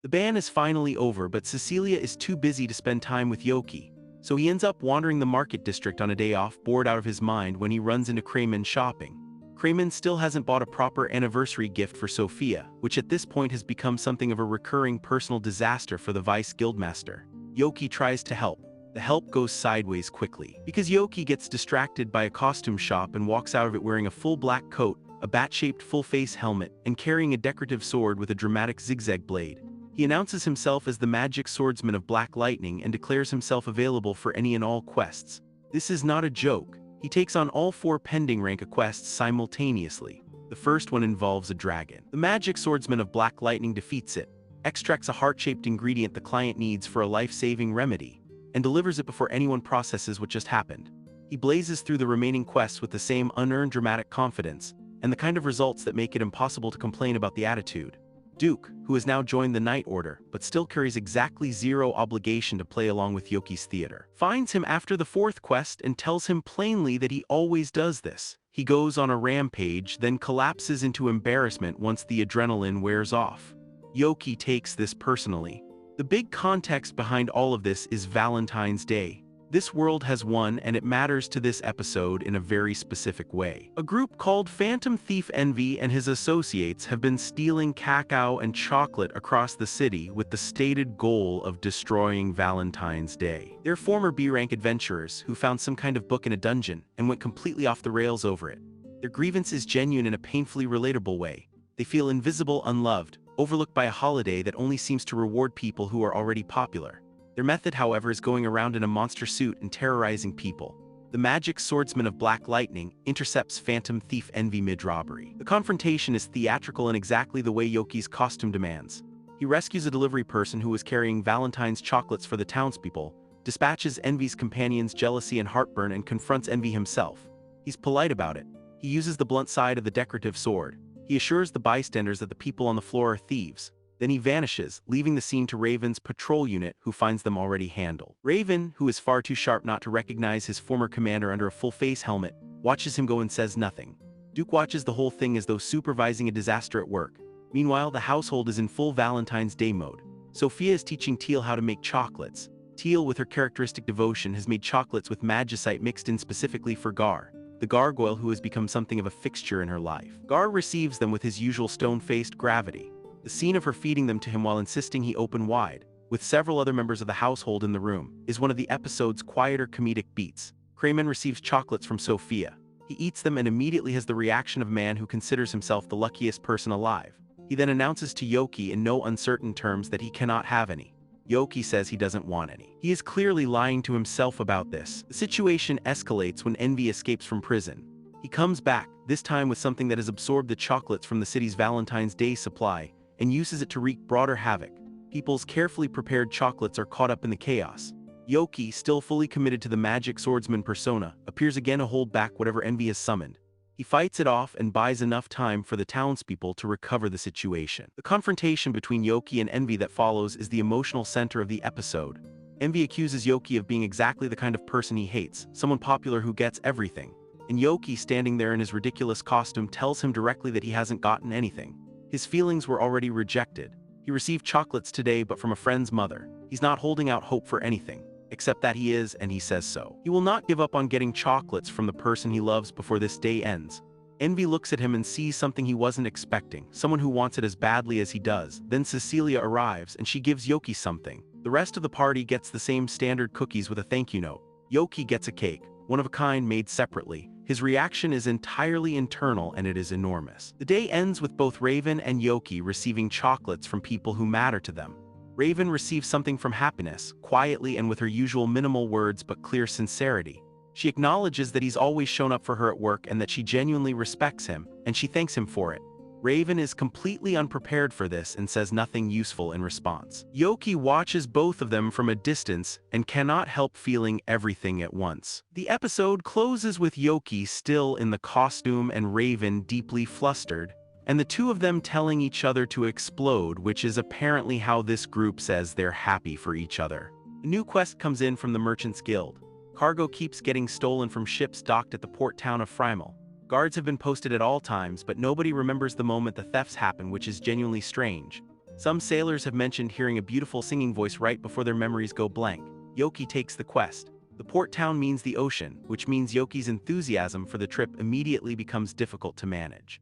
The ban is finally over, but Cecilia is too busy to spend time with Yoki, so he ends up wandering the market district on a day off, bored out of his mind when he runs into Crayman shopping. Crayman still hasn't bought a proper anniversary gift for Sophia, which at this point has become something of a recurring personal disaster for the Vice Guildmaster. Yoki tries to help. The help goes sideways quickly, because Yoki gets distracted by a costume shop and walks out of it wearing a full black coat, a bat-shaped full-face helmet, and carrying a decorative sword with a dramatic zigzag blade. He announces himself as the magic swordsman of Black Lightning and declares himself available for any and all quests. This is not a joke. He takes on all 4 pending rank quests simultaneously. The first one involves a dragon. The magic swordsman of Black Lightning defeats it, extracts a heart-shaped ingredient the client needs for a life-saving remedy, and delivers it before anyone processes what just happened. He blazes through the remaining quests with the same unearned dramatic confidence, and the kind of results that make it impossible to complain about the attitude. Duke, who has now joined the Night Order but still carries exactly 0 obligation to play along with Yoki's theater, finds him after the 4th quest and tells him plainly that he always does this. He goes on a rampage, then collapses into embarrassment once the adrenaline wears off. Yoki takes this personally. The big context behind all of this is Valentine's Day. This world has won, and it matters to this episode in a very specific way. A group called Phantom Thief Envy and his associates have been stealing cacao and chocolate across the city with the stated goal of destroying Valentine's Day. They're former B-rank adventurers who found some kind of book in a dungeon and went completely off the rails over it. Their grievance is genuine in a painfully relatable way. They feel invisible, unloved, overlooked by a holiday that only seems to reward people who are already popular. Their method, however, is going around in a monster suit and terrorizing people. The magic swordsman of Black Lightning intercepts Phantom Thief Envy mid-robbery. The confrontation is theatrical in exactly the way Yoki's costume demands. He rescues a delivery person who was carrying Valentine's chocolates for the townspeople, dispatches Envy's companion's jealousy and heartburn, and confronts Envy himself. He's polite about it. He uses the blunt side of the decorative sword. He assures the bystanders that the people on the floor are thieves. Then he vanishes, leaving the scene to Raven's patrol unit, who finds them already handled. Raven, who is far too sharp not to recognize his former commander under a full-face helmet, watches him go and says nothing. Duke watches the whole thing as though supervising a disaster at work. Meanwhile, the household is in full Valentine's Day mode. Sophia is teaching Teal how to make chocolates. Teal, with her characteristic devotion, has made chocolates with magicite mixed in specifically for Gar, the gargoyle who has become something of a fixture in her life. Gar receives them with his usual stone-faced gravity. The scene of her feeding them to him while insisting he open wide, with several other members of the household in the room, is one of the episode's quieter comedic beats. Crayman receives chocolates from Sophia. He eats them and immediately has the reaction of a man who considers himself the luckiest person alive. He then announces to Yoki in no uncertain terms that he cannot have any. Yoki says he doesn't want any. He is clearly lying to himself about this. The situation escalates when Envy escapes from prison. He comes back, this time with something that has absorbed the chocolates from the city's Valentine's Day supply, and uses it to wreak broader havoc. People's carefully prepared chocolates are caught up in the chaos. Yoki, still fully committed to the magic swordsman persona, appears again to hold back whatever Envy has summoned. He fights it off and buys enough time for the townspeople to recover the situation. The confrontation between Yoki and Envy that follows is the emotional center of the episode. Envy accuses Yoki of being exactly the kind of person he hates, someone popular who gets everything. And Yoki, standing there in his ridiculous costume, tells him directly that he hasn't gotten anything. His feelings were already rejected. He received chocolates today, but from a friend's mother. He's not holding out hope for anything, except that he is, and he says so. He will not give up on getting chocolates from the person he loves before this day ends. Envy looks at him and sees something he wasn't expecting, someone who wants it as badly as he does. Then Cecilia arrives, and she gives Yoki something. The rest of the party gets the same standard cookies with a thank you note. Yoki gets a cake, one of a kind made separately. His reaction is entirely internal, and it is enormous. The day ends with both Raven and Yoki receiving chocolates from people who matter to them. Raven receives something from Happiness, quietly and with her usual minimal words but clear sincerity. She acknowledges that he's always shown up for her at work and that she genuinely respects him, and she thanks him for it. Raven is completely unprepared for this and says nothing useful in response. Yoki watches both of them from a distance and cannot help feeling everything at once. The episode closes with Yoki still in the costume and Raven deeply flustered, and the two of them telling each other to explode, which is apparently how this group says they're happy for each other. A new quest comes in from the Merchants Guild. Cargo keeps getting stolen from ships docked at the port town of Frymel. Guards have been posted at all times, but nobody remembers the moment the thefts happen, which is genuinely strange. Some sailors have mentioned hearing a beautiful singing voice right before their memories go blank. Yoki takes the quest. The port town means the ocean, which means Yoki's enthusiasm for the trip immediately becomes difficult to manage.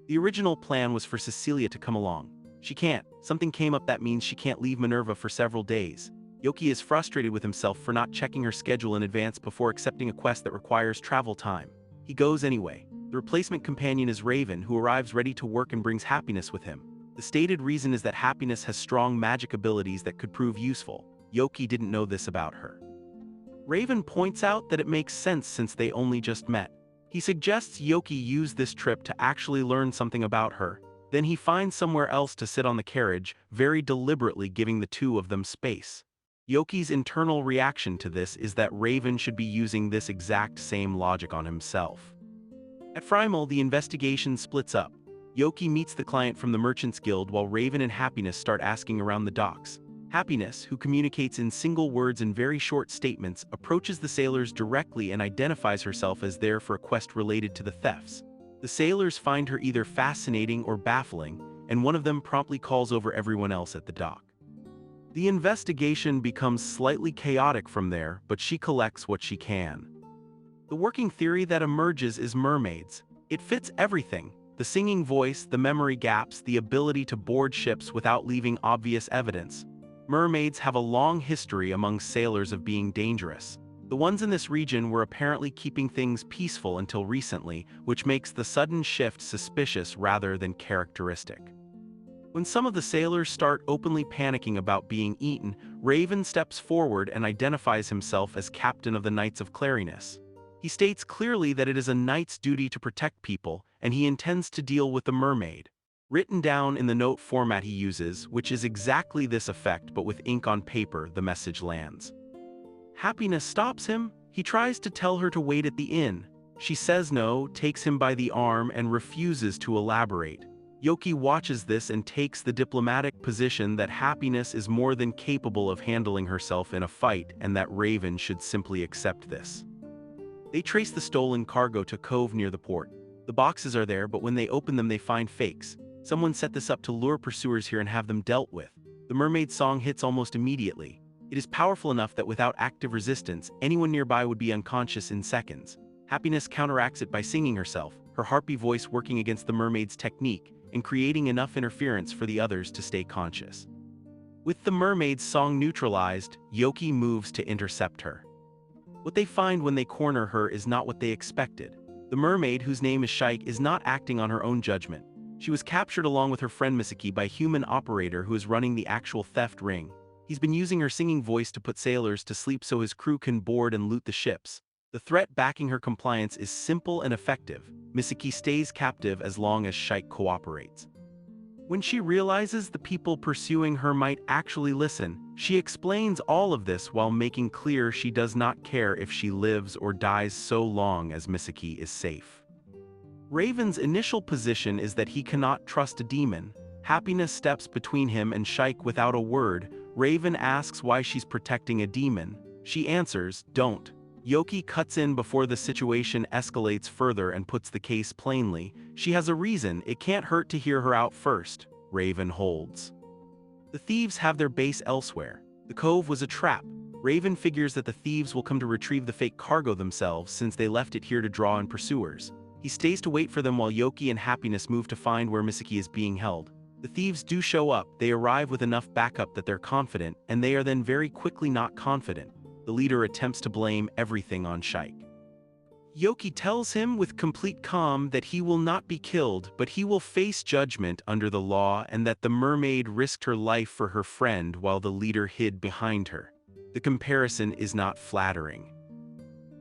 The original plan was for Cecilia to come along. She can't. Something came up that means she can't leave Minerva for several days. Yoki is frustrated with himself for not checking her schedule in advance before accepting a quest that requires travel time. He goes anyway. The replacement companion is Raven, who arrives ready to work and brings happiness with him. The stated reason is that happiness has strong magic abilities that could prove useful. Yoki didn't know this about her. Raven points out that it makes sense since they only just met. He suggests Yoki use this trip to actually learn something about her. Then he finds somewhere else to sit on the carriage, very deliberately giving the two of them space. Yoki's internal reaction to this is that Raven should be using this exact same logic on himself. At Frymel, the investigation splits up. Yoki meets the client from the Merchants Guild while Raven and Happiness start asking around the docks. Happiness, who communicates in single words and very short statements, approaches the sailors directly and identifies herself as there for a quest related to the thefts. The sailors find her either fascinating or baffling, and one of them promptly calls over everyone else at the dock. The investigation becomes slightly chaotic from there, but she collects what she can. The working theory that emerges is mermaids. It fits everything: the singing voice, the memory gaps, the ability to board ships without leaving obvious evidence. Mermaids have a long history among sailors of being dangerous. The ones in this region were apparently keeping things peaceful until recently, which makes the sudden shift suspicious rather than characteristic. When some of the sailors start openly panicking about being eaten, Raven steps forward and identifies himself as captain of the Knights of Clariness. He states clearly that it is a knight's duty to protect people, and he intends to deal with the mermaid. Written down in the note format he uses, which is exactly this effect but with ink on paper, the message lands. Happiness stops him. He tries to tell her to wait at the inn. She says no, takes him by the arm, and refuses to elaborate. Yoki watches this and takes the diplomatic position that Happiness is more than capable of handling herself in a fight and that Raven should simply accept this. They trace the stolen cargo to a cove near the port. The boxes are there, but when they open them they find fakes. Someone set this up to lure pursuers here and have them dealt with. The mermaid song hits almost immediately. It is powerful enough that without active resistance, anyone nearby would be unconscious in seconds. Happiness counteracts it by singing herself, her harpy voice working against the mermaid's technique and creating enough interference for the others to stay conscious. With the mermaid's song neutralized, Yoki moves to intercept her. What they find when they corner her is not what they expected. The mermaid, whose name is Shaik, is not acting on her own judgment. She was captured along with her friend Misaki by a human operator who is running the actual theft ring. He's been using her singing voice to put sailors to sleep so his crew can board and loot the ships. The threat backing her compliance is simple and effective. Misaki stays captive as long as Shaik cooperates. When she realizes the people pursuing her might actually listen, she explains all of this while making clear she does not care if she lives or dies so long as Misaki is safe. Raven's initial position is that he cannot trust a demon. Happiness steps between him and Shaik without a word. Raven asks why she's protecting a demon. She answers, "Don't." Yoki cuts in before the situation escalates further and puts the case plainly. She has a reason, it can't hurt to hear her out first. Raven holds. The thieves have their base elsewhere. The cove was a trap. Raven figures that the thieves will come to retrieve the fake cargo themselves since they left it here to draw in pursuers. He stays to wait for them while Yoki and Happiness move to find where Misaki is being held. The thieves do show up, they arrive with enough backup that they're confident, and they are then very quickly not confident. The leader attempts to blame everything on Shaik. Yoki tells him with complete calm that he will not be killed, but he will face judgment under the law and that the mermaid risked her life for her friend while the leader hid behind her. The comparison is not flattering.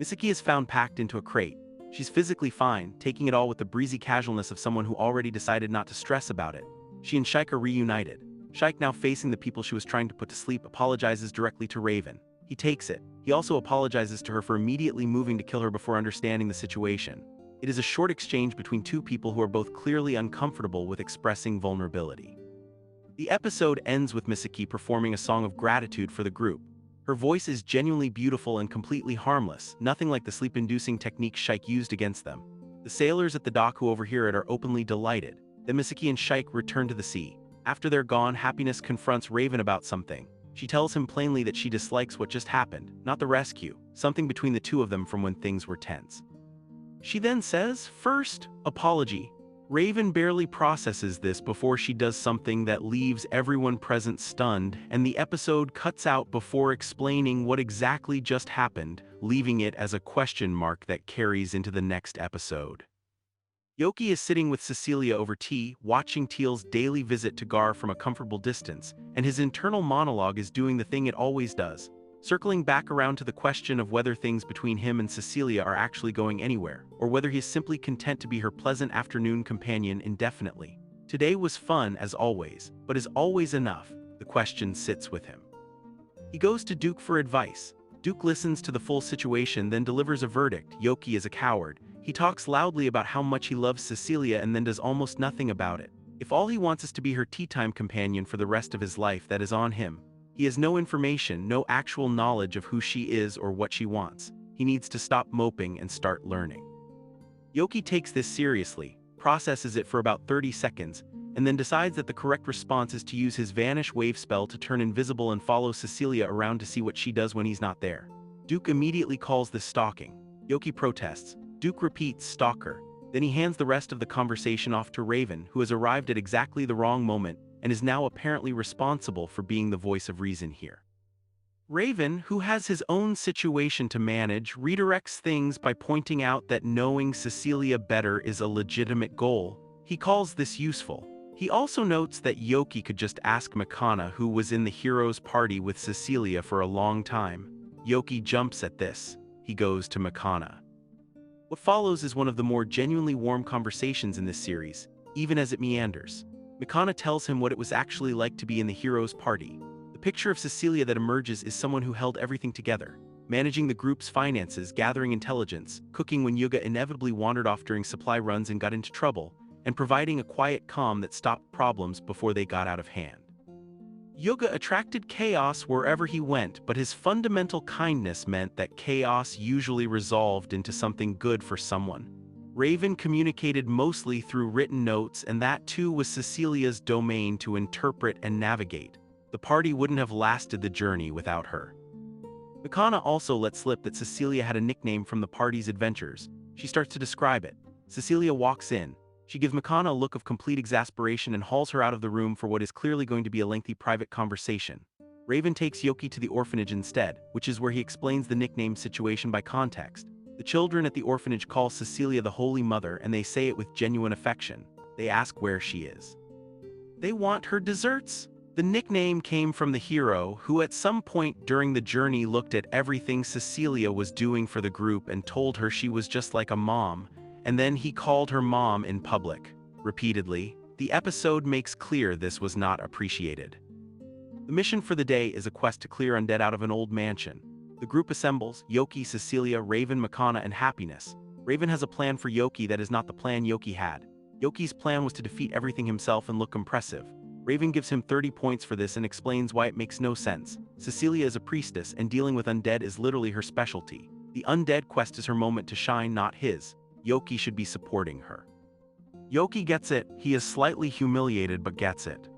Misaki is found packed into a crate. She's physically fine, taking it all with the breezy casualness of someone who already decided not to stress about it. She and Shaik are reunited. Shaik, now facing the people she was trying to put to sleep, apologizes directly to Raven. He takes it. He also apologizes to her for immediately moving to kill her before understanding the situation. It is a short exchange between two people who are both clearly uncomfortable with expressing vulnerability. The episode ends with Misaki performing a song of gratitude for the group. Her voice is genuinely beautiful and completely harmless, nothing like the sleep-inducing technique Shaik used against them. The sailors at the dock who overhear it are openly delighted. Then Misaki and Shaik return to the sea. After they're gone, Happiness confronts Raven about something. She tells him plainly that she dislikes what just happened, not the rescue, something between the two of them from when things were tense. She then says, "First, apology." Raven barely processes this before she does something that leaves everyone present stunned, and the episode cuts out before explaining what exactly just happened, leaving it as a question mark that carries into the next episode. Yoki is sitting with Cecilia over tea, watching Teal's daily visit to Gar from a comfortable distance, and his internal monologue is doing the thing it always does, circling back around to the question of whether things between him and Cecilia are actually going anywhere, or whether he is simply content to be her pleasant afternoon companion indefinitely. Today was fun as always, but is always enough? The question sits with him. He goes to Duke for advice. Duke listens to the full situation, then delivers a verdict: Yoki is a coward. He talks loudly about how much he loves Cecilia and then does almost nothing about it. If all he wants is to be her tea-time companion for the rest of his life, that is on him. He has no information, no actual knowledge of who she is or what she wants. He needs to stop moping and start learning. Yoki takes this seriously, processes it for about 30 seconds, and then decides that the correct response is to use his Vanish Wave spell to turn invisible and follow Cecilia around to see what she does when he's not there. Duke immediately calls this stalking. Yoki protests. Duke repeats, "Stalker." Then he hands the rest of the conversation off to Raven, who has arrived at exactly the wrong moment and is now apparently responsible for being the voice of reason here. Raven, who has his own situation to manage, redirects things by pointing out that knowing Cecilia better is a legitimate goal. He calls this useful. He also notes that Yoki could just ask Makana, who was in the hero's party with Cecilia for a long time. Yoki jumps at this. He goes to Makana. What follows is one of the more genuinely warm conversations in this series, even as it meanders. Makana tells him what it was actually like to be in the hero's party. The picture of Cecilia that emerges is someone who held everything together, managing the group's finances, gathering intelligence, cooking when Yuga inevitably wandered off during supply runs and got into trouble, and providing a quiet calm that stopped problems before they got out of hand. Yuga attracted chaos wherever he went, but his fundamental kindness meant that chaos usually resolved into something good for someone. Raven communicated mostly through written notes, and that too was Cecilia's domain to interpret and navigate. The party wouldn't have lasted the journey without her. Makana also let slip that Cecilia had a nickname from the party's adventures. She starts to describe it. Cecilia walks in. She gives Makana a look of complete exasperation and hauls her out of the room for what is clearly going to be a lengthy private conversation. Raven takes Yoki to the orphanage instead, which is where he explains the nickname situation by context. The children at the orphanage call Cecilia the Holy Mother, and they say it with genuine affection. They ask where she is. They want her desserts. The nickname came from the hero, who at some point during the journey looked at everything Cecilia was doing for the group and told her she was just like a mom, and then he called her mom in public. Repeatedly, the episode makes clear this was not appreciated. The mission for the day is a quest to clear undead out of an old mansion. The group assembles: Yoki, Cecilia, Raven, Makana, and Happiness. Raven has a plan for Yoki that is not the plan Yoki had. Yoki's plan was to defeat everything himself and look impressive. Raven gives him 30 points for this and explains why it makes no sense. Cecilia is a priestess, and dealing with undead is literally her specialty. The undead quest is her moment to shine, not his. Yoki should be supporting her. Yoki gets it. He is slightly humiliated, but gets it.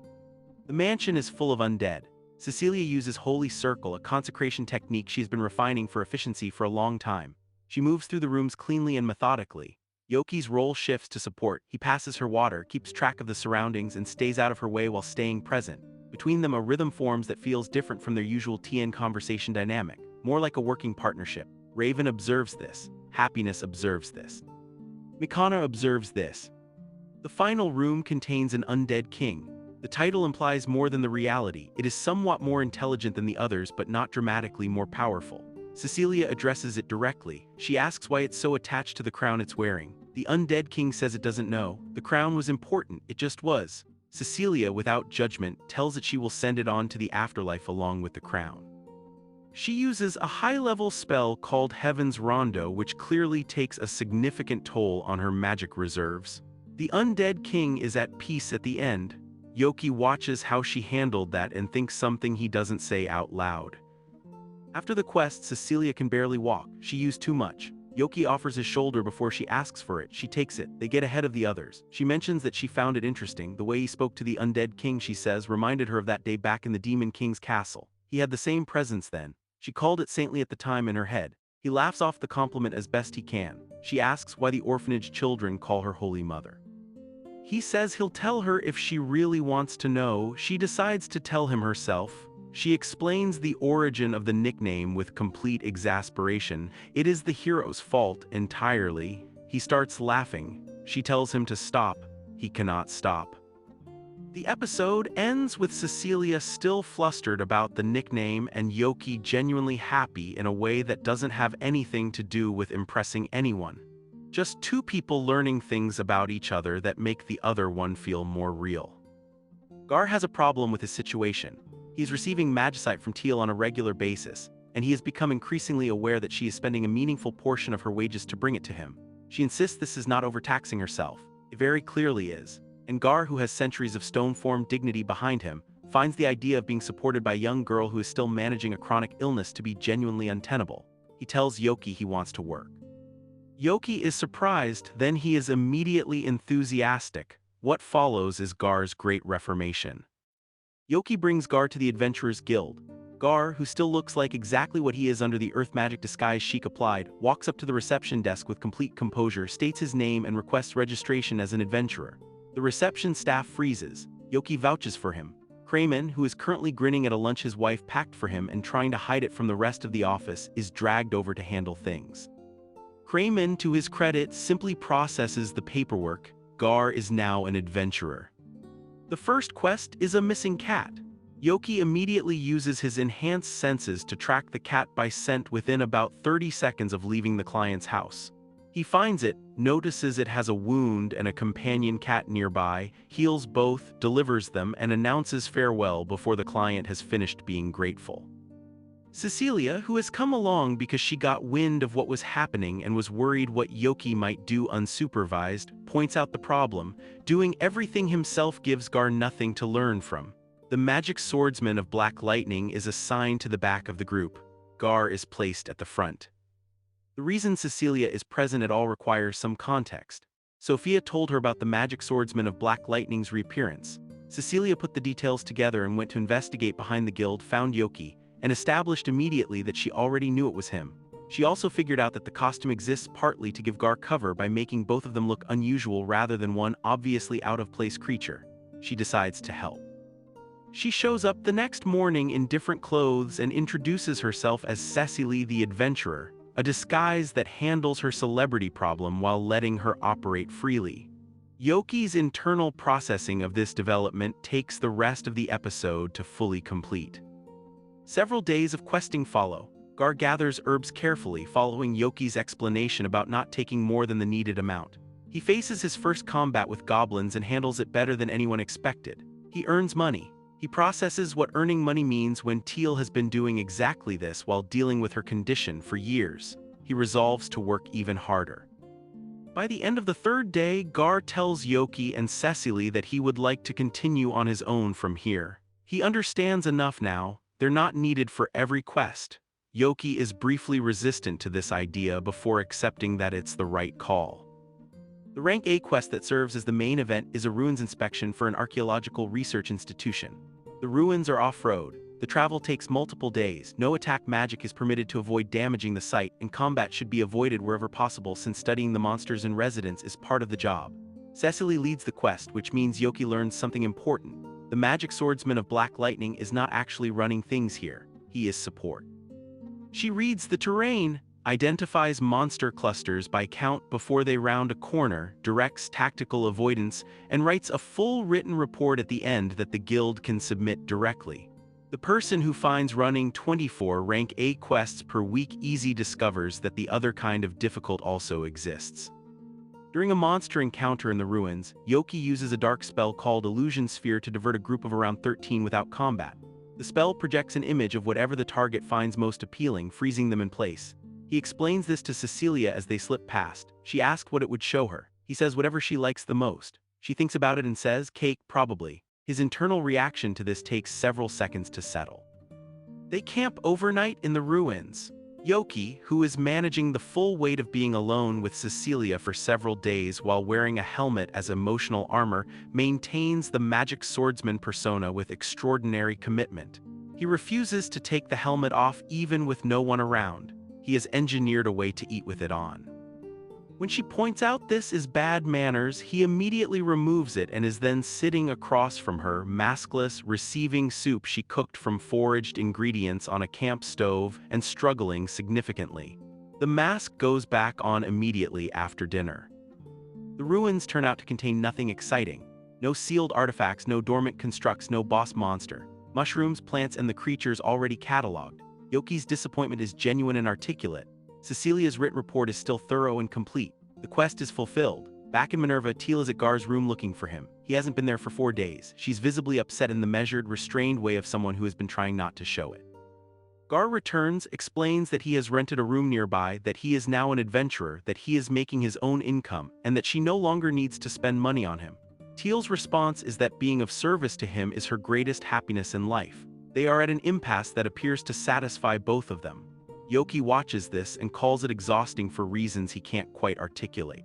The mansion is full of undead. Cecilia uses Holy Circle, a consecration technique she's been refining for efficiency for a long time. She moves through the rooms cleanly and methodically. Yoki's role shifts to support. He passes her water, keeps track of the surroundings, and stays out of her way while staying present. Between them, a rhythm forms that feels different from their usual TN conversation dynamic, more like a working partnership. Raven observes this. Happiness observes this. Makana observes this. The final room contains an undead king. The title implies more than the reality. It is somewhat more intelligent than the others, but not dramatically more powerful. Cecilia addresses it directly. She asks why it's so attached to the crown it's wearing. The undead king says it doesn't know. The crown was important, it just was. Cecilia, without judgment, tells it she will send it on to the afterlife along with the crown. She uses a high-level spell called Heaven's Rondo, which clearly takes a significant toll on her magic reserves. The undead king is at peace at the end. Yoki watches how she handled that and thinks something he doesn't say out loud. After the quest, Cecilia can barely walk. She used too much. Yoki offers his shoulder before she asks for it. She takes it. They get ahead of the others. She mentions that she found it interesting. The way he spoke to the undead king, she says, reminded her of that day back in the Demon King's castle. He had the same presence then. She called it saintly at the time in her head. He laughs off the compliment as best he can. She asks why the orphanage children call her Holy Mother. He says he'll tell her if she really wants to know. She decides to tell him herself. She explains the origin of the nickname with complete exasperation. It is the hero's fault entirely. He starts laughing. She tells him to stop. He cannot stop. The episode ends with Cecilia still flustered about the nickname and Yoki genuinely happy in a way that doesn't have anything to do with impressing anyone. Just two people learning things about each other that make the other one feel more real. Gar has a problem with his situation. He's receiving magicite from Teal on a regular basis, and he has become increasingly aware that she is spending a meaningful portion of her wages to bring it to him. She insists this is not overtaxing herself. It very clearly is. And Gar, who has centuries of stone-formed dignity behind him, finds the idea of being supported by a young girl who is still managing a chronic illness to be genuinely untenable. He tells Yoki he wants to work. Yoki is surprised, then he is immediately enthusiastic. What follows is Gar's great reformation. Yoki brings Gar to the Adventurers Guild. Gar, who still looks like exactly what he is under the earth magic disguise Sheik applied, walks up to the reception desk with complete composure, states his name and requests registration as an adventurer. The reception staff freezes. Yoki vouches for him. Crayman, who is currently grinning at a lunch his wife packed for him and trying to hide it from the rest of the office, is dragged over to handle things. Crayman, to his credit, simply processes the paperwork. Gar is now an adventurer. The first quest is a missing cat. Yoki immediately uses his enhanced senses to track the cat by scent within about 30 seconds of leaving the client's house. He finds it, notices it has a wound and a companion cat nearby, heals both, delivers them, and announces farewell before the client has finished being grateful. Cecilia, who has come along because she got wind of what was happening and was worried what Yoki might do unsupervised, points out the problem. Doing everything himself gives Gar nothing to learn from. The magic swordsman of Black Lightning is assigned to the back of the group. Gar is placed at the front. The reason Cecilia is present at all requires some context. Sophia told her about the magic swordsman of Black Lightning's reappearance. Cecilia put the details together and went to investigate behind the guild, found Yoki, and established immediately that she already knew it was him. She also figured out that the costume exists partly to give Gar cover by making both of them look unusual rather than one obviously out-of-place creature. She decides to help. She shows up the next morning in different clothes and introduces herself as Cecily the Adventurer, a disguise that handles her celebrity problem while letting her operate freely. Yoki's internal processing of this development takes the rest of the episode to fully complete. Several days of questing follow. Gar gathers herbs carefully, following Yoki's explanation about not taking more than the needed amount. He faces his first combat with goblins and handles it better than anyone expected. He earns money. He processes what earning money means when Teal has been doing exactly this while dealing with her condition for years. He resolves to work even harder. By the end of the third day, Gar tells Yoki and Cecily that he would like to continue on his own from here. He understands enough now. They're not needed for every quest. Yoki is briefly resistant to this idea before accepting that it's the right call. The rank A quest that serves as the main event is a ruins inspection for an archaeological research institution. The ruins are off-road. The travel takes multiple days, no attack magic is permitted to avoid damaging the site, and combat should be avoided wherever possible since studying the monsters in residence is part of the job. Cecily leads the quest, which means Yoki learns something important. The magic swordsman of Black Lightning is not actually running things here. He is support. She reads the terrain, identifies monster clusters by count before they round a corner, directs tactical avoidance, and writes a full written report at the end that the guild can submit directly. The person who finds running 24 rank A quests per week easy discovers that the other kind of difficult also exists. During a monster encounter in the ruins, Yoki uses a dark spell called Illusion Sphere to divert a group of around 13 without combat. The spell projects an image of whatever the target finds most appealing, freezing them in place. He explains this to Cecilia as they slip past. She asks what it would show her. He says whatever she likes the most. She thinks about it and says, cake, probably. His internal reaction to this takes several seconds to settle. They camp overnight in the ruins. Yoki, who is managing the full weight of being alone with Cecilia for several days while wearing a helmet as emotional armor, maintains the magic swordsman persona with extraordinary commitment. He refuses to take the helmet off even with no one around. He has engineered a way to eat with it on. When she points out this is bad manners, he immediately removes it and is then sitting across from her, maskless, receiving soup she cooked from foraged ingredients on a camp stove and struggling significantly. The mask goes back on immediately after dinner. The ruins turn out to contain nothing exciting. No sealed artifacts, no dormant constructs, no boss monster. Mushrooms, plants, and the creatures already cataloged. Yoki's disappointment is genuine and articulate. Cecilia's written report is still thorough and complete. The quest is fulfilled. Back in Minerva, Teal is at Gar's room looking for him. He hasn't been there for 4 days. She's visibly upset in the measured, restrained way of someone who has been trying not to show it. Gar returns, explains that he has rented a room nearby, that he is now an adventurer, that he is making his own income, and that she no longer needs to spend money on him. Teal's response is that being of service to him is her greatest happiness in life. They are at an impasse that appears to satisfy both of them. Yoki watches this and calls it exhausting for reasons he can't quite articulate.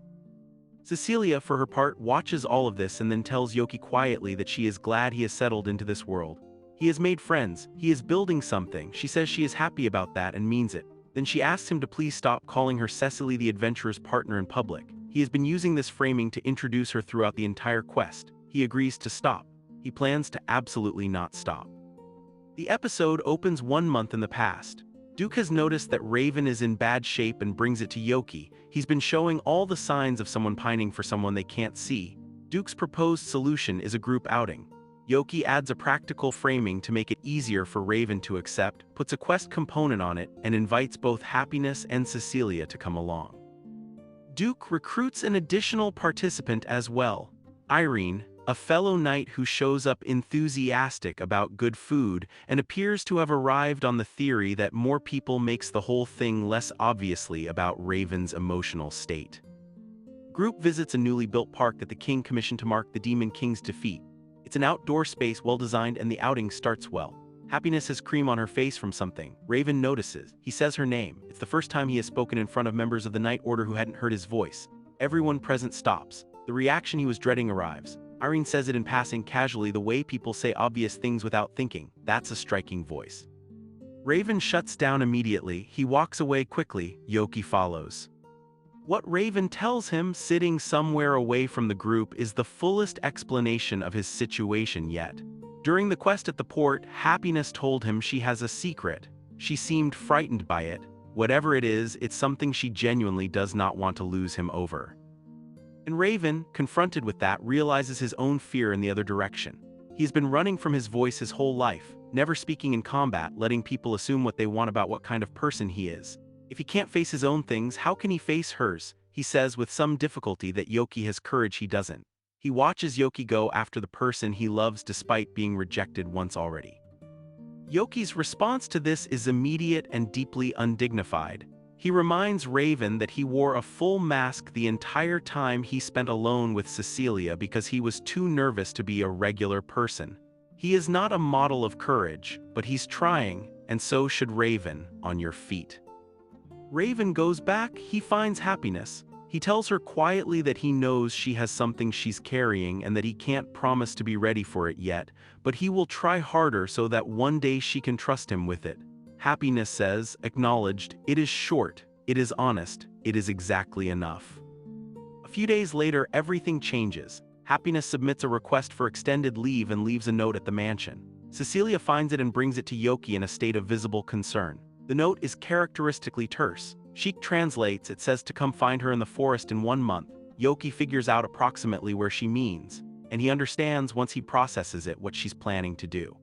Cecilia, for her part, watches all of this and then tells Yoki quietly that she is glad he has settled into this world. He has made friends, he is building something. She says she is happy about that and means it. Then she asks him to please stop calling her Cecily the adventurer's partner in public. He has been using this framing to introduce her throughout the entire quest. He agrees to stop. He plans to absolutely not stop. The episode opens 1 month in the past. Duke has noticed that Raven is in bad shape and brings it to Yoki. He's been showing all the signs of someone pining for someone they can't see. Duke's proposed solution is a group outing. Yoki adds a practical framing to make it easier for Raven to accept, puts a quest component on it, and invites both Happiness and Cecilia to come along. Duke recruits an additional participant as well, Irene, a fellow knight who shows up enthusiastic about good food and appears to have arrived on the theory that more people makes the whole thing less obviously about Raven's emotional state. Group visits a newly built park that the king commissioned to mark the Demon King's defeat. It's an outdoor space well designed and the outing starts well. Happiness has cream on her face from something. Raven notices. He says her name. It's the first time he has spoken in front of members of the Night Order who hadn't heard his voice. Everyone present stops. The reaction he was dreading arrives. Irene says it in passing casually, the way people say obvious things without thinking. That's a striking voice. Raven shuts down immediately. He walks away quickly. Yoki follows. What Raven tells him, sitting somewhere away from the group, is the fullest explanation of his situation yet. During the quest at the port, Happiness told him she has a secret. She seemed frightened by it. Whatever it is, it's something she genuinely does not want to lose him over. And Raven, confronted with that, realizes his own fear in the other direction. He's been running from his voice his whole life, never speaking in combat, letting people assume what they want about what kind of person he is. If he can't face his own things, how can he face hers? He says with some difficulty that Yoki has courage he doesn't. He watches Yoki go after the person he loves despite being rejected once already. Yoki's response to this is immediate and deeply undignified. He reminds Raven that he wore a full mask the entire time he spent alone with Cecilia because he was too nervous to be a regular person. He is not a model of courage, but he's trying, and so should Raven, on your feet. Raven goes back. He finds Happiness. He tells her quietly that he knows she has something she's carrying and that he can't promise to be ready for it yet, but he will try harder so that one day she can trust him with it. Happiness says, acknowledged, it is short, it is honest, it is exactly enough. A few days later, everything changes. Happiness submits a request for extended leave and leaves a note at the mansion. Cecilia finds it and brings it to Yoki in a state of visible concern. The note is characteristically terse. Sheik translates, it says to come find her in the forest in 1 month. Yoki figures out approximately where she means, and he understands once he processes it what she's planning to do.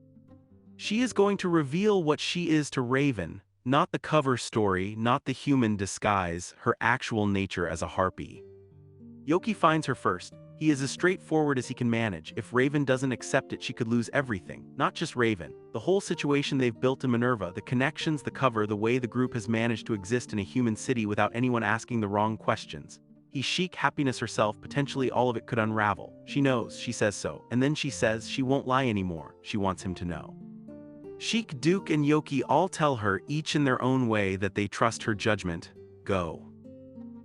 She is going to reveal what she is to Raven, not the cover story, not the human disguise, her actual nature as a harpy. Yoki finds her first. He is as straightforward as he can manage. If Raven doesn't accept it, she could lose everything. Not just Raven. The whole situation they've built in Minerva, the connections, the cover, the way the group has managed to exist in a human city without anyone asking the wrong questions. He's chic, Happiness herself, potentially all of it could unravel. She knows, she says so, and then she says she won't lie anymore. She wants him to know. Sheik, Duke, and Yoki all tell her, each in their own way, that they trust her judgment. Go.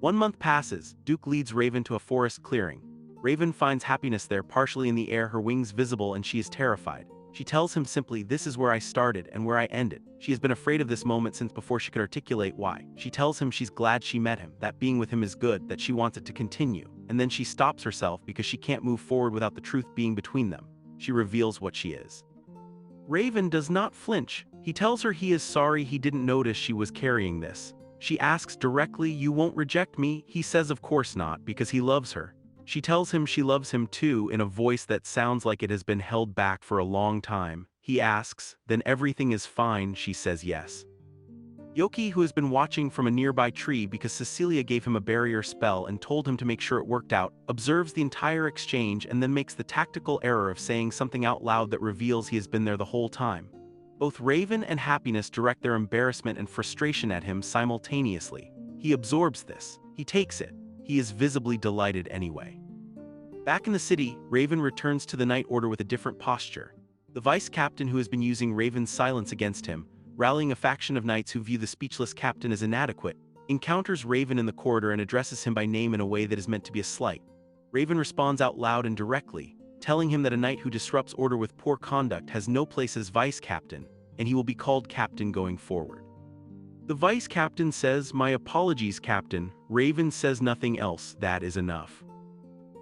1 month passes. Duke leads Raven to a forest clearing. Raven finds happiness there, partially in the air, her wings visible, and she is terrified. She tells him simply, "This is where I started and where I ended." She has been afraid of this moment since before she could articulate why. She tells him she's glad she met him, that being with him is good, that she wants it to continue. And then she stops herself because she can't move forward without the truth being between them. She reveals what she is. Raven does not flinch. He tells her he is sorry he didn't notice she was carrying this. She asks directly, "You won't reject me?" He says of course not, because he loves her. She tells him she loves him too, in a voice that sounds like it has been held back for a long time. He asks, "Then everything is fine?" She says yes. Yoki, who has been watching from a nearby tree because Cecilia gave him a barrier spell and told him to make sure it worked out, observes the entire exchange and then makes the tactical error of saying something out loud that reveals he has been there the whole time. Both Raven and Happiness direct their embarrassment and frustration at him simultaneously. He absorbs this. He takes it. He is visibly delighted anyway. Back in the city, Raven returns to the Night Order with a different posture. The vice captain, who has been using Raven's silence against him, rallying a faction of knights who view the speechless captain as inadequate, encounters Raven in the corridor and addresses him by name in a way that is meant to be a slight. Raven responds out loud and directly, telling him that a knight who disrupts order with poor conduct has no place as vice captain, and he will be called captain going forward. The vice captain says, "My apologies, captain." Raven says nothing else, that is enough.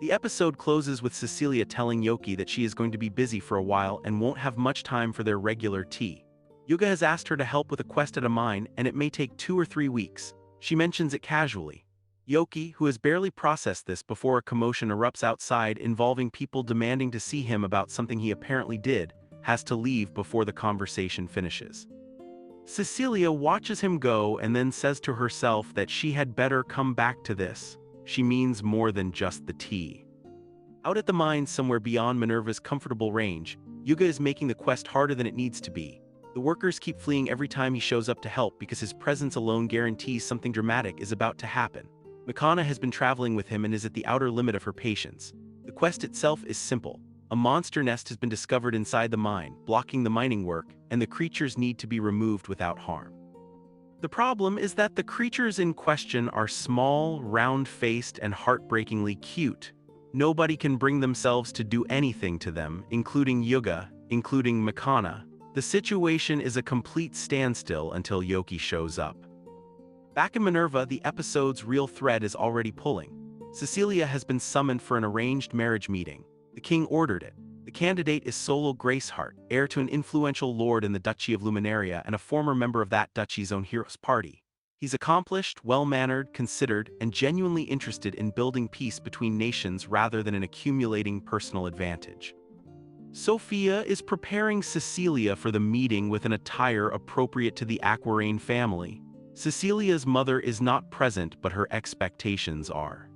The episode closes with Cecilia telling Yoki that she is going to be busy for a while and won't have much time for their regular tea. Yuga has asked her to help with a quest at a mine, and it may take 2 or 3 weeks. She mentions it casually. Yoki, who has barely processed this before a commotion erupts outside involving people demanding to see him about something he apparently did, has to leave before the conversation finishes. Cecilia watches him go and then says to herself that she had better come back to this. She means more than just the tea. Out at the mine somewhere beyond Minerva's comfortable range, Yuga is making the quest harder than it needs to be. The workers keep fleeing every time he shows up to help because his presence alone guarantees something dramatic is about to happen. Makana has been traveling with him and is at the outer limit of her patience. The quest itself is simple. A monster nest has been discovered inside the mine, blocking the mining work, and the creatures need to be removed without harm. The problem is that the creatures in question are small, round-faced, and heartbreakingly cute. Nobody can bring themselves to do anything to them, including Yuga, including Makana. The situation is a complete standstill until Yoki shows up. Back in Minerva, the episode's real thread is already pulling. Cecilia has been summoned for an arranged marriage meeting. The king ordered it. The candidate is Solo Graceheart, heir to an influential lord in the Duchy of Luminaria and a former member of that duchy's own heroes party. He's accomplished, well-mannered, considered, and genuinely interested in building peace between nations rather than in accumulating personal advantage. Sophia is preparing Cecilia for the meeting with an attire appropriate to the Aquarane family. Cecilia's mother is not present, but her expectations are.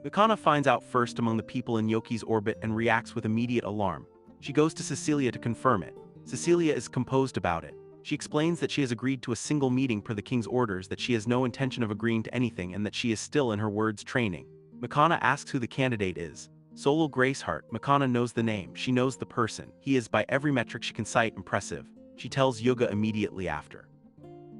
Makana finds out first among the people in Yoki's orbit and reacts with immediate alarm. She goes to Cecilia to confirm it. Cecilia is composed about it. She explains that she has agreed to a single meeting per the king's orders, that she has no intention of agreeing to anything, and that she is still in her words training. Makana asks who the candidate is. Solo Graceheart. Makana knows the name. She knows the person. He is by every metric she can cite impressive. She tells Yuga immediately after.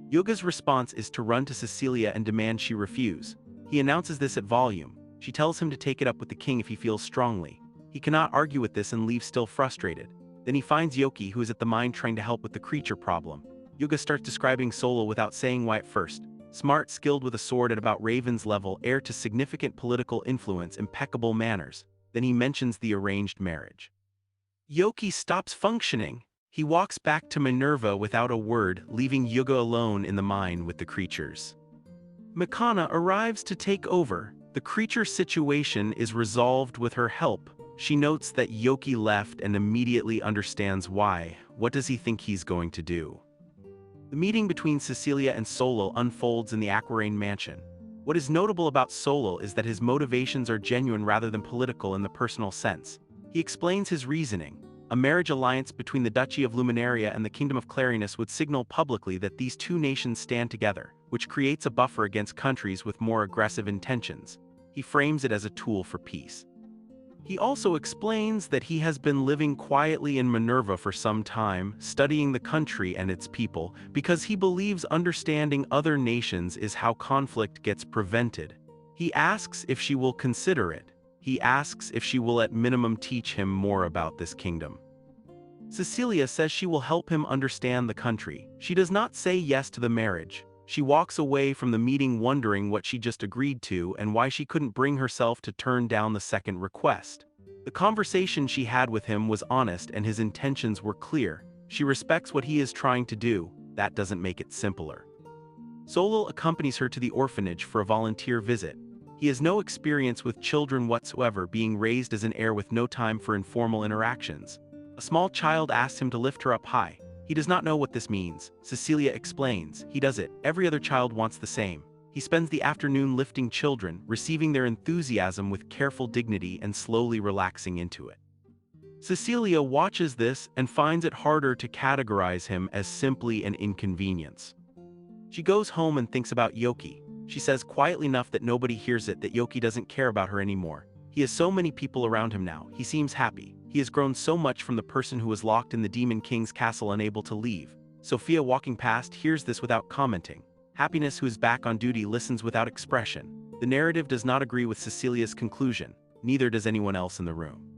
Yuga's response is to run to Cecilia and demand she refuse. He announces this at volume. She tells him to take it up with the king if he feels strongly. He cannot argue with this and leaves still frustrated. Then he finds Yoki, who is at the mine trying to help with the creature problem. Yuga starts describing Solo without saying why at first. Smart, skilled with a sword at about Raven's level, heir to significant political influence, impeccable manners. Then he mentions the arranged marriage. Yoki stops functioning. He walks back to Minerva without a word, leaving Yuga alone in the mine with the creatures. Makana arrives to take over. The creature situation is resolved with her help. She notes that Yoki left and immediately understands why. What does he think he's going to do? The meeting between Cecilia and Solo unfolds in the Aquarane mansion. What is notable about Solo is that his motivations are genuine rather than political in the personal sense. He explains his reasoning. A marriage alliance between the Duchy of Luminaria and the Kingdom of Clarinus would signal publicly that these two nations stand together, which creates a buffer against countries with more aggressive intentions. He frames it as a tool for peace. He also explains that he has been living quietly in Minerva for some time, studying the country and its people, because he believes understanding other nations is how conflict gets prevented. He asks if she will consider it. He asks if she will at minimum teach him more about this kingdom. Cecilia says she will help him understand the country. She does not say yes to the marriage. She walks away from the meeting wondering what she just agreed to and why she couldn't bring herself to turn down the second request. The conversation she had with him was honest and his intentions were clear. She respects what he is trying to do. That doesn't make it simpler. Solil accompanies her to the orphanage for a volunteer visit. He has no experience with children whatsoever, being raised as an heir with no time for informal interactions. A small child asks him to lift her up high. He does not know what this means. Cecilia explains. He does it. Every other child wants the same. He spends the afternoon lifting children, receiving their enthusiasm with careful dignity and slowly relaxing into it. Cecilia watches this and finds it harder to categorize him as simply an inconvenience. She goes home and thinks about Yoki. She says quietly enough that nobody hears it that Yoki doesn't care about her anymore. He has so many people around him now. He seems happy. He has grown so much from the person who was locked in the Demon King's castle unable to leave. Sophia, walking past, hears this without commenting. Happiness, who is back on duty, listens without expression. The narrative does not agree with Cecilia's conclusion. Neither does anyone else in the room.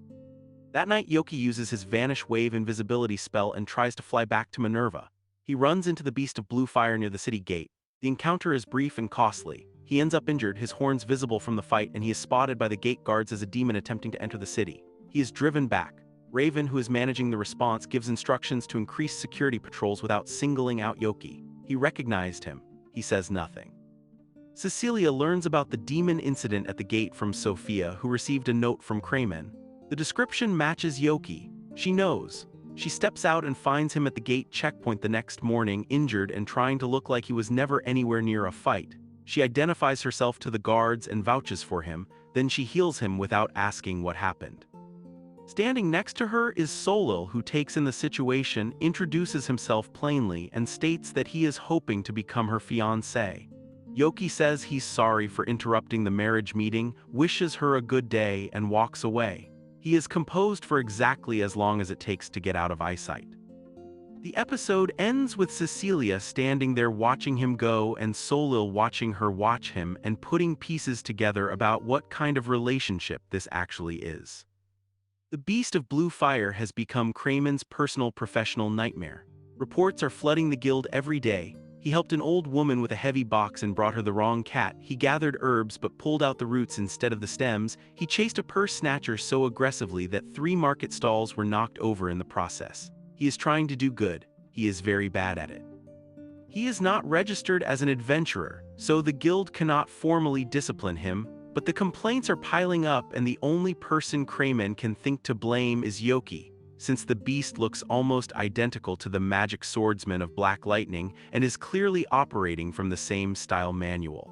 That night, Yoki uses his Vanish Wave invisibility spell and tries to fly back to Minerva. He runs into the Beast of Blue Fire near the city gate. The encounter is brief and costly. He ends up injured, his horns visible from the fight, and he is spotted by the gate guards as a demon attempting to enter the city. He is driven back. Raven, who is managing the response, gives instructions to increase security patrols without singling out Yoki. He recognized him. He says nothing. Cecilia learns about the demon incident at the gate from Sophia, who received a note from Kramen. The description matches Yoki. She knows. She steps out and finds him at the gate checkpoint the next morning, injured and trying to look like he was never anywhere near a fight. She identifies herself to the guards and vouches for him, then she heals him without asking what happened. Standing next to her is Solil, who takes in the situation, introduces himself plainly, and states that he is hoping to become her fiancé. Yoki says he's sorry for interrupting the marriage meeting, wishes her a good day, and walks away. He is composed for exactly as long as it takes to get out of eyesight. The episode ends with Cecilia standing there watching him go and Solil watching her watch him and putting pieces together about what kind of relationship this actually is. The Beast of Blue Fire has become Kramen's personal professional nightmare. Reports are flooding the guild every day. He helped an old woman with a heavy box and brought her the wrong cat. He gathered herbs but pulled out the roots instead of the stems. He chased a purse snatcher so aggressively that 3 market stalls were knocked over in the process. He is trying to do good. He is very bad at it. He is not registered as an adventurer, so the guild cannot formally discipline him, but the complaints are piling up and the only person Kramen can think to blame is Yoki, since the beast looks almost identical to the magic swordsman of Black Lightning and is clearly operating from the same style manual.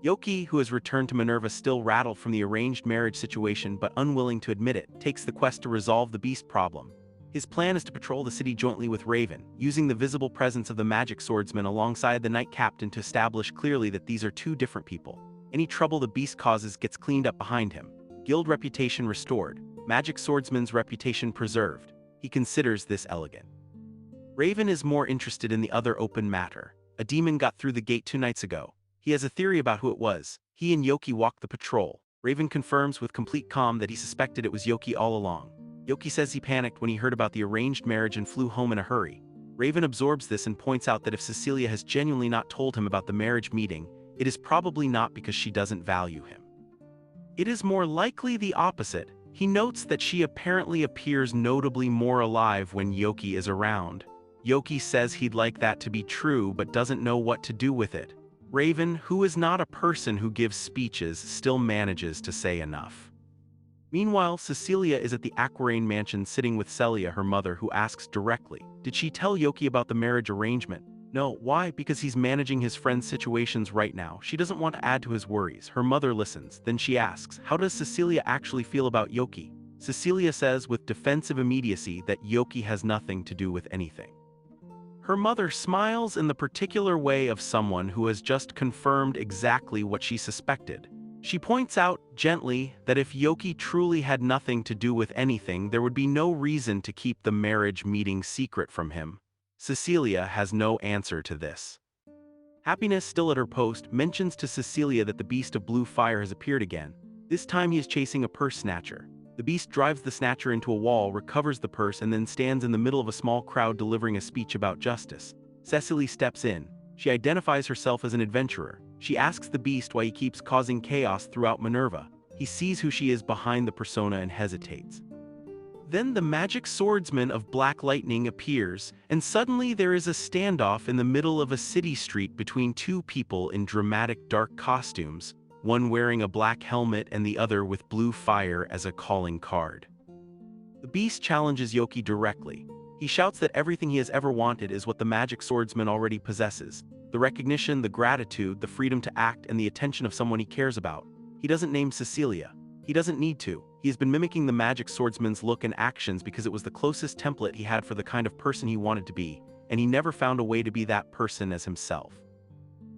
Yoki, who has returned to Minerva still rattled from the arranged marriage situation but unwilling to admit it, takes the quest to resolve the beast problem. His plan is to patrol the city jointly with Raven, using the visible presence of the magic swordsman alongside the knight captain to establish clearly that these are 2 different people. Any trouble the beast causes gets cleaned up behind him. Guild reputation restored. Magic swordsman's reputation preserved. He considers this elegant. Raven is more interested in the other open matter. A demon got through the gate 2 nights ago. He has a theory about who it was. He and Yoki walked the patrol. Raven confirms with complete calm that he suspected it was Yoki all along. Yoki says he panicked when he heard about the arranged marriage and flew home in a hurry. Raven absorbs this and points out that if Cecilia has genuinely not told him about the marriage meeting, it is probably not because she doesn't value him. It is more likely the opposite. He notes that she apparently appears notably more alive when Yoki is around. Yoki says he'd like that to be true but doesn't know what to do with it. Raven, who is not a person who gives speeches, still manages to say enough. Meanwhile, Cecilia is at the Aquarane mansion sitting with Celia, her mother, who asks directly, did she tell Yoki about the marriage arrangement? No, why? Because he's managing his friend's situations right now. She doesn't want to add to his worries. Her mother listens. Then she asks, how does Cecilia actually feel about Yoki? Cecilia says with defensive immediacy that Yoki has nothing to do with anything. Her mother smiles in the particular way of someone who has just confirmed exactly what she suspected. She points out, gently, that if Yoki truly had nothing to do with anything, there would be no reason to keep the marriage meeting secret from him. Cecilia has no answer to this. Happiness, still at her post, mentions to Cecilia that the beast of blue fire has appeared again. This time he is chasing a purse snatcher. The beast drives the snatcher into a wall, recovers the purse, and then stands in the middle of a small crowd delivering a speech about justice. Cecily steps in. She identifies herself as an adventurer. She asks the beast why he keeps causing chaos throughout Minerva. He sees who she is behind the persona and hesitates. Then the magic swordsman of Black Lightning appears, and suddenly there is a standoff in the middle of a city street between two people in dramatic dark costumes, one wearing a black helmet and the other with blue fire as a calling card. The beast challenges Yoki directly. He shouts that everything he has ever wanted is what the magic swordsman already possesses: the recognition, the gratitude, the freedom to act, and the attention of someone he cares about. He doesn't name Cecilia. He doesn't need to. He has been mimicking the magic swordsman's look and actions because it was the closest template he had for the kind of person he wanted to be, and he never found a way to be that person as himself.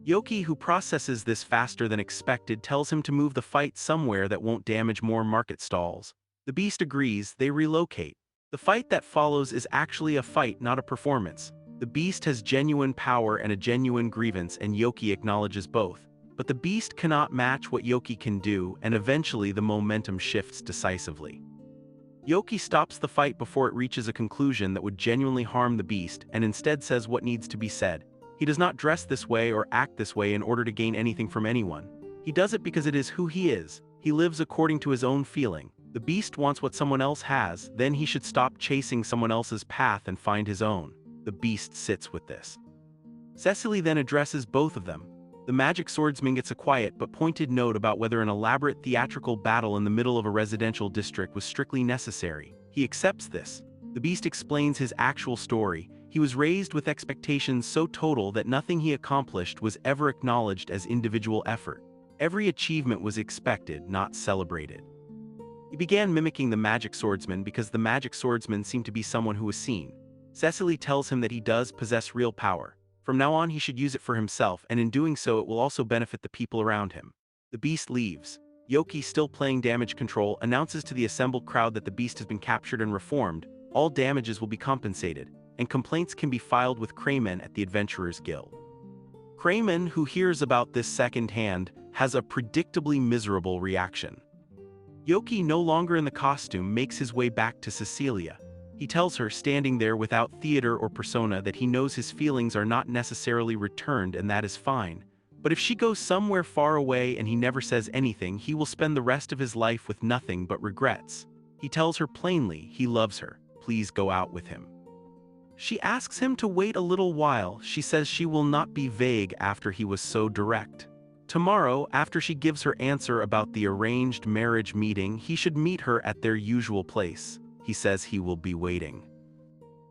Yoki, who processes this faster than expected, tells him to move the fight somewhere that won't damage more market stalls. The beast agrees. They relocate. The fight that follows is actually a fight, not a performance. The beast has genuine power and a genuine grievance, and Yoki acknowledges both. But the beast cannot match what Yoki can do, and eventually the momentum shifts decisively. Yoki stops the fight before it reaches a conclusion that would genuinely harm the beast, and instead says what needs to be said. He does not dress this way or act this way in order to gain anything from anyone. He does it because it is who he is. He lives according to his own feeling. The beast wants what someone else has, then he should stop chasing someone else's path and find his own. The beast sits with this. Cecily then addresses both of them. The magic swordsman gets a quiet but pointed note about whether an elaborate theatrical battle in the middle of a residential district was strictly necessary. He accepts this. The beast explains his actual story. He was raised with expectations so total that nothing he accomplished was ever acknowledged as individual effort. Every achievement was expected, not celebrated. He began mimicking the magic swordsman because the magic swordsman seemed to be someone who was seen. Cecily tells him that he does possess real power. From now on he should use it for himself, and in doing so it will also benefit the people around him. The beast leaves. Yoki, still playing damage control, announces to the assembled crowd that the beast has been captured and reformed. All damages will be compensated, and complaints can be filed with Crayman at the Adventurers Guild. Crayman, who hears about this secondhand, has a predictably miserable reaction. Yoki, no longer in the costume, makes his way back to Cecilia. He tells her, standing there without theater or persona, that he knows his feelings are not necessarily returned, and that is fine. But if she goes somewhere far away and he never says anything, he will spend the rest of his life with nothing but regrets. He tells her plainly he loves her. Please go out with him. She asks him to wait a little while. She says she will not be vague after he was so direct. Tomorrow, after she gives her answer about the arranged marriage meeting, he should meet her at their usual place. He says he will be waiting.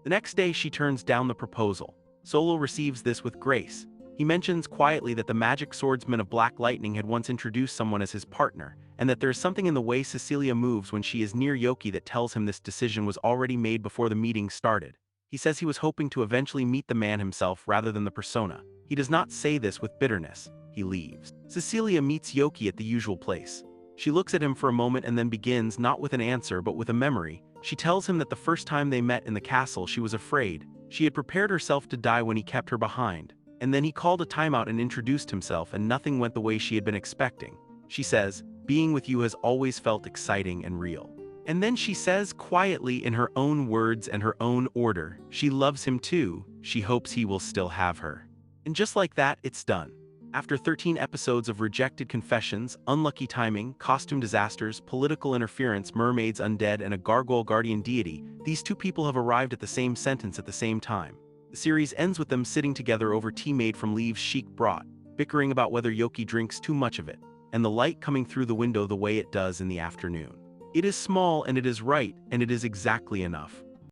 The next day she turns down the proposal. Solo receives this with grace. He mentions quietly that the magic swordsman of Black Lightning had once introduced someone as his partner, and that there is something in the way Cecilia moves when she is near Yoki that tells him this decision was already made before the meeting started. He says he was hoping to eventually meet the man himself rather than the persona. He does not say this with bitterness. He leaves. Cecilia meets Yoki at the usual place. She looks at him for a moment and then begins, not with an answer but with a memory. She tells him that the first time they met in the castle she was afraid. She had prepared herself to die when he kept her behind. And then he called a timeout and introduced himself, and nothing went the way she had been expecting. She says, "Being with you has always felt exciting and real." And then she says quietly, in her own words and her own order, she loves him too. She hopes he will still have her. And just like that, it's done. After 13 episodes of rejected confessions, unlucky timing, costume disasters, political interference, mermaids, undead, and a gargoyle guardian deity, these two people have arrived at the same sentence at the same time. The series ends with them sitting together over tea made from leaves Sheik brought, bickering about whether Yoki drinks too much of it, and the light coming through the window the way it does in the afternoon. It is small and it is right, and it is exactly enough.